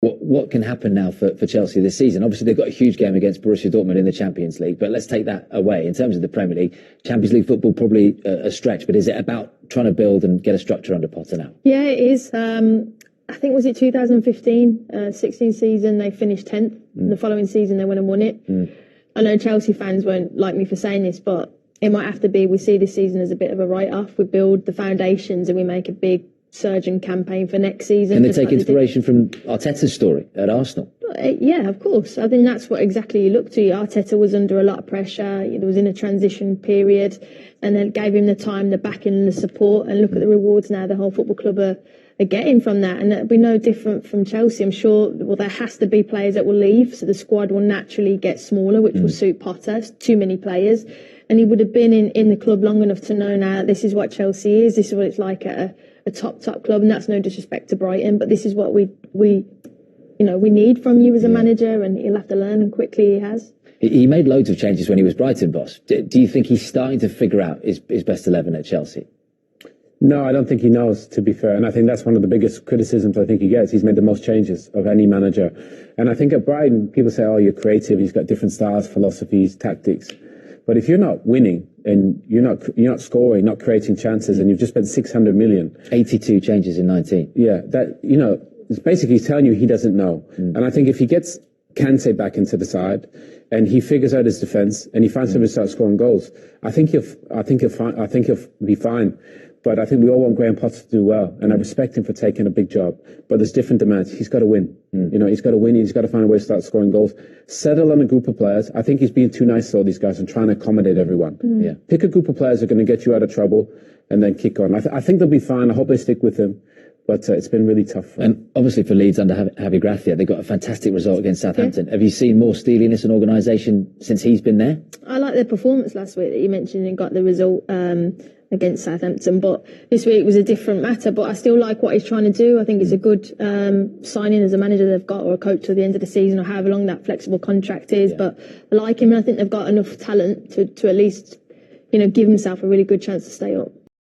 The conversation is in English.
What can happen now for Chelsea this season? Obviously, they've got a huge game against Borussia Dortmund in the Champions League, but let's take that away. In terms of the Premier League, Champions League football probably a stretch, but is it about trying to build and get a structure under Potter now? Yeah, it is. I think, was it 2015-16 season, they finished 10th. The following season, they went and won it. I know Chelsea fans won't like me for saying this, but it might have to be, we see this season as a bit of a write-off. We build the foundations and we make a big surge and campaign for next season. Can they take inspiration from Arteta's story at Arsenal? Yeah, of course. I think that's what exactly you look to. Arteta was under a lot of pressure. He was in a transition period, and then gave him the time, the backing and the support. And look at the rewards now the whole football club are getting from that. And that'll be no different from Chelsea. I'm sure, well, there has to be players that will leave, so the squad will naturally get smaller, which will suit Potter. Too many players. And he would have been in the club long enough to know now this is what Chelsea is. This is what it's like at a top club, and that's no disrespect to Brighton, but this is what we need from you as a manager, and he'll have to learn, and quickly he has. He made loads of changes when he was Brighton boss. Do you think he's starting to figure out his best 11 at Chelsea? No, I don't think he knows, to be fair, and I think that's one of the biggest criticisms I think he gets. He's made the most changes of any manager, and I think at Brighton people say, oh, you're creative, he's got different styles, philosophies, tactics. But if you're not winning and you're not scoring, not creating chances, and you've just spent 600 million, 82 changes in 19. Yeah, that it's basically telling you he doesn't know. And I think if he gets Kante back into the side and he figures out his defence and he finds somebody to start scoring goals, I think he'll be fine. But I think we all want Graham Potter to do well, and I respect him for taking a big job. But there's different demands. He's got to win. He's got to win. He's got to find a way to start scoring goals. Settle on a group of players. I think he's being too nice to all these guys and trying to accommodate everyone. Yeah. Pick a group of players that are going to get you out of trouble, and then kick on. I think they'll be fine. I hope they stick with him. But it's been really tough for them. And obviously for Leeds under Javi Gracia, they got a fantastic result against Southampton. Yeah. Have you seen more steeliness and organisation since he's been there? I like their performance last week that you mentioned and got the result against Southampton, but this week was a different matter. But I still like what he's trying to do. I think it's a good signing as a manager they've got, or a coach till the end of the season, or however long that flexible contract is. Yeah. But I like him, and I think they've got enough talent to at least give himself a really good chance to stay up.